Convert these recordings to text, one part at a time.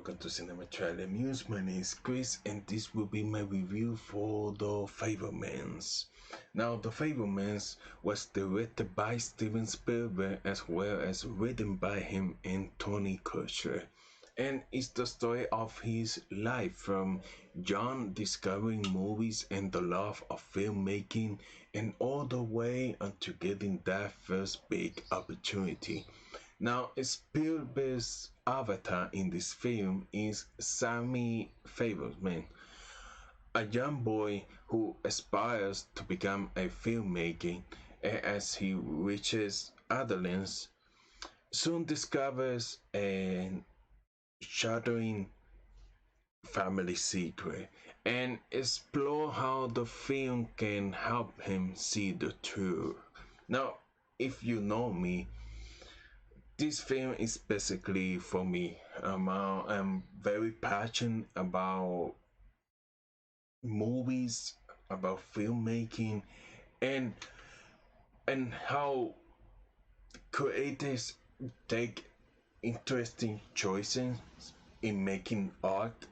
welcome to Cinema Trailer News. My name is Chris and this will be my review for The Fabelmans. Now, The Fabelmans was directed by Steven Spielberg as well as written by him and Tony Kushner. And it's the story of his life from John discovering movies and the love of filmmaking and all the way unto getting that first big opportunity. Now, Spielberg's avatar in this film is Sammy Fabelman, a young boy who aspires to become a filmmaker, and as he reaches adolescence, soon discovers a shattering family secret and explore how the film can help him see the truth. Now, if you know me, this film is basically for me. I'm very passionate about movies, about filmmaking, and how creators take interesting choices in making art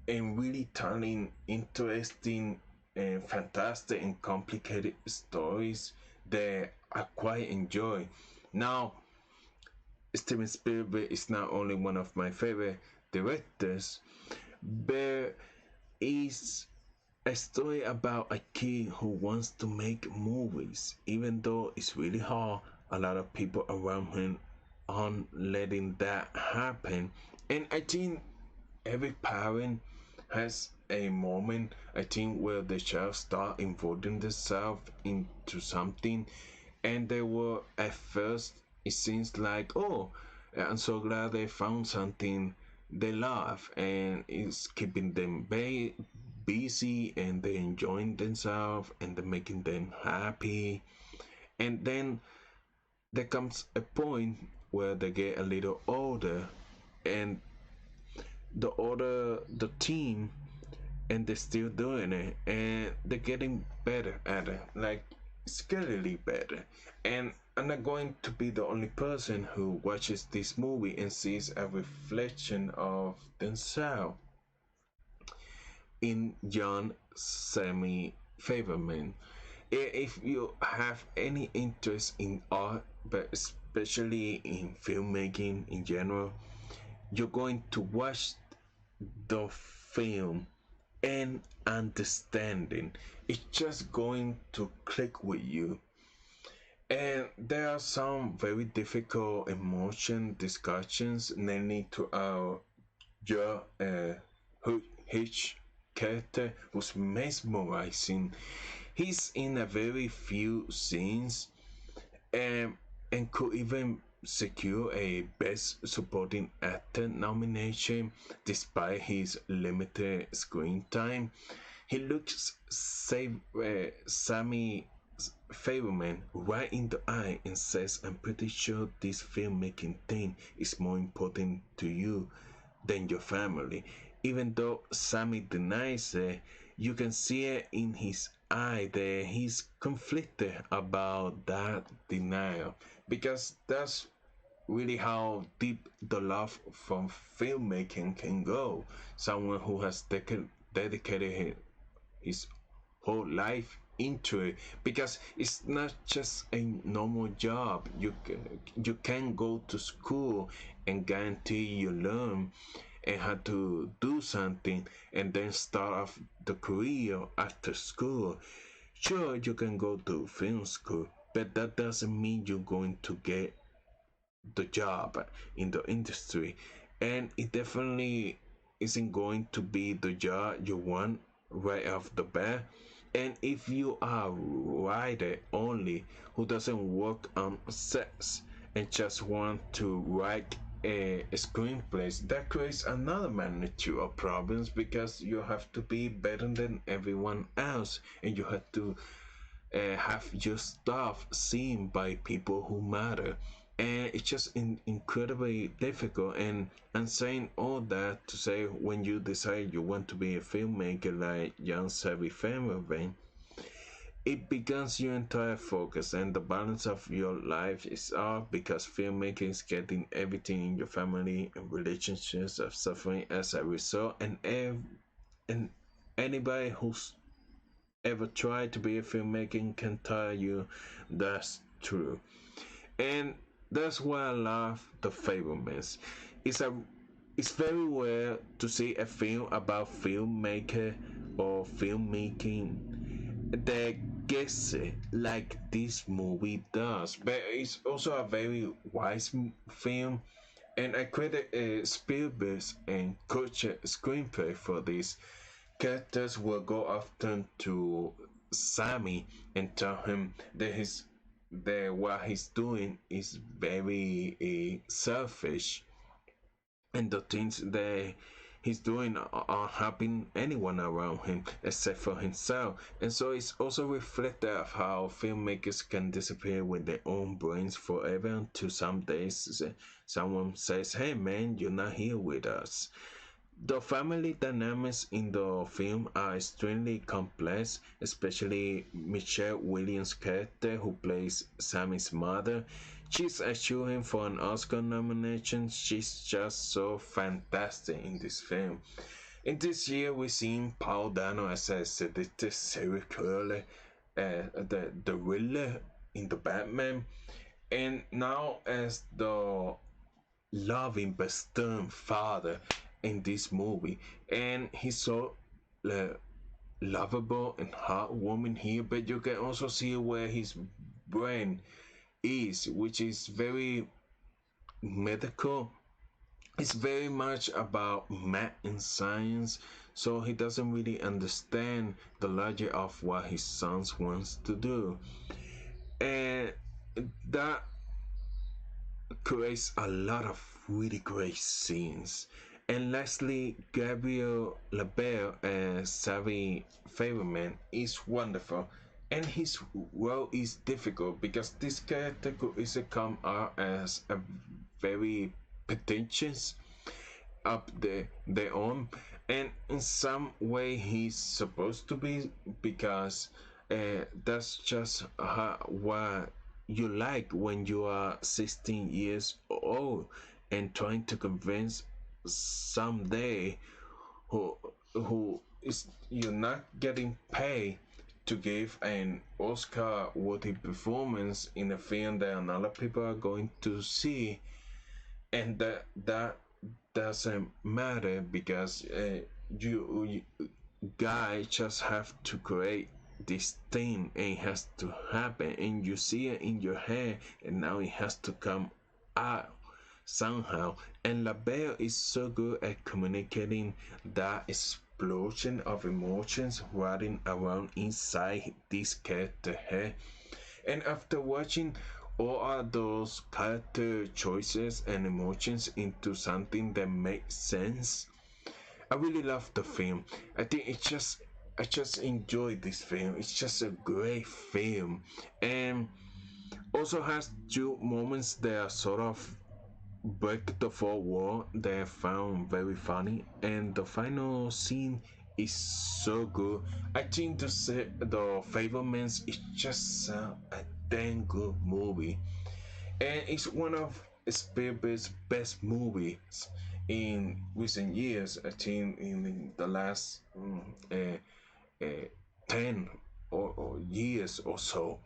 and really telling interesting and fantastic and complicated stories that I quite enjoy. Now, Steven Spielberg is not only one of my favorite directors, but is a story about a kid who wants to make movies, even though it's really hard. A lot of people around him aren't letting that happen, and I think every parent has a moment, I think, where the child start involving themselves into something, and they were at first it seems like, oh, I'm so glad they found something they love and it's keeping them busy and they enjoying themselves and they're making them happy. And then there comes a point where they get a little older and the team, and they're still doing it and they're getting better at it, like scarily better. And I'm not going to be the only person who watches this movie and sees a reflection of themselves in John Sammy Favorman. If you have any interest in art, but especially in filmmaking in general, you're going to watch the film and understanding. It's just going to click with you. And there are some very difficult emotion discussions, namely to our Judd, Hirsch character, who's mesmerizing. He's in a very few scenes and could even secure a Best Supporting Actor nomination despite his limited screen time. He looks Sammy Fabelman right in the eye and says, I'm pretty sure this filmmaking thing is more important to you than your family. Even though Sammy denies it, you can see it in his eye that he's conflicted about that denial, because that's really how deep the love from filmmaking can go. Someone who has dedicated his whole life into it, because it's not just a normal job. You can go to school and guarantee you learn and how to do something and then start off the career after school. Sure, you can go to film school, but that doesn't mean you're going to get the job in the industry, and it definitely isn't going to be the job you want right off the bat. And if you are a writer only who doesn't work on sets and just want to write a screenplay, that creates another magnitude of problems, because you have to be better than everyone else and you have to have your stuff seen by people who matter. And it's just incredibly difficult. And I'm saying all that to say, when you decide you want to be a filmmaker like John Savvy Famerman, It becomes your entire focus, and the balance of your life is off because filmmaking is getting everything in your family and relationships are suffering as a result. And anybody who's ever tried to be a filmmaker can tell you that's true. And that's why I love The Fabelmans. It's a it's very rare to see a film about filmmaker or filmmaking that gets it like this movie does. But it's also a very wise film, and I credit Spielberg and Coach screenplay for this. Characters will go often to Sammy and tell him that what he's doing is very selfish, and the things that he's doing are helping anyone around him except for himself. And so it's also reflective of how filmmakers can disappear with their own brains forever until some days someone says, "Hey man, you're not here with us." The family dynamics in the film are extremely complex, especially Michelle Williams' character, who plays Sammy's mother. She's assuring for an Oscar nomination. She's just so fantastic in this film. In this year, we've seen Paul Dano as a seductive serial killer, the Riddler in the Batman, and now as the loving but stern father in this movie. And he's so uh, lovable and heartwarming here, but you can also see where his brain is, which is very medical. It's very much about math and science, so he doesn't really understand the logic of what his son wants to do. And that creates a lot of really great scenes. And lastly, Gabriel LaBelle as Savvy Fabelman is wonderful. And his role is difficult because this character could easily come out as a very pretentious up their own, and in some way he's supposed to be because that's just what you like when you are 16 years old and trying to convince someday who who is you're not getting paid to give an Oscar worthy performance in a film that a lot of people are going to see, and that doesn't matter because you guy just have to create this thing and it has to happen and you see it in your head and now it has to come out somehow. And LaBelle is so good at communicating that explosion of emotions running around inside this character head. And after watching all of those character choices and emotions into something that makes sense, I really love the film. I think I just enjoy this film. It's just a great film, and also has two moments that are sort of break the fourth wall that I found very funny, and the final scene is so good. I think the Fablemans is just a damn good movie, and it's one of Spielberg's best movies in recent years. I think in the last uh, 10 or years or so,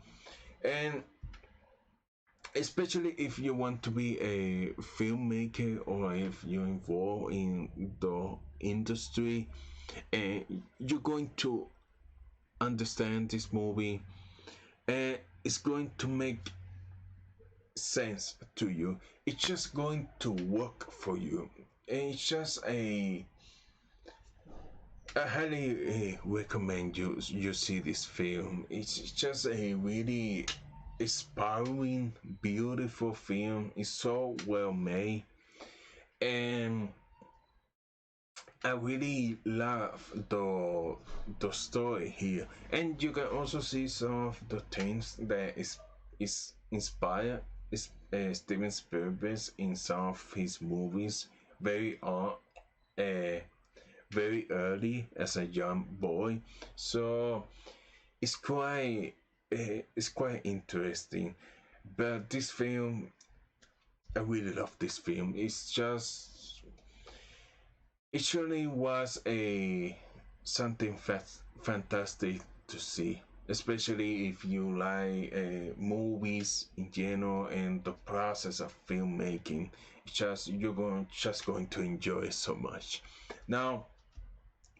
and especially if you want to be a filmmaker or if you're involved in the industry, and you're going to understand this movie, and it's going to make sense to you. It's just going to work for you, and it's just a I highly recommend you see this film. It's just a really inspiring, beautiful film. It's so well made, and I really love the story here. And you can also see some of the things that is inspired Steven Spielberg in some of his movies very uh, very early as a young boy. So it's quite interesting. But this film, I really love this film. It's just it surely was a something fantastic to see, especially if you like movies in general and the process of filmmaking. It's just going to enjoy it so much. Now,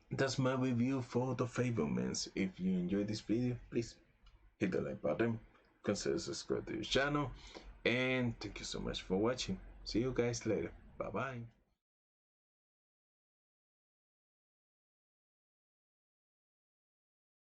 that's my review for the Fabelmans. If you enjoyed this video, please hit the like button, consider subscribing to the channel, and thank you so much for watching. See you guys later. Bye bye.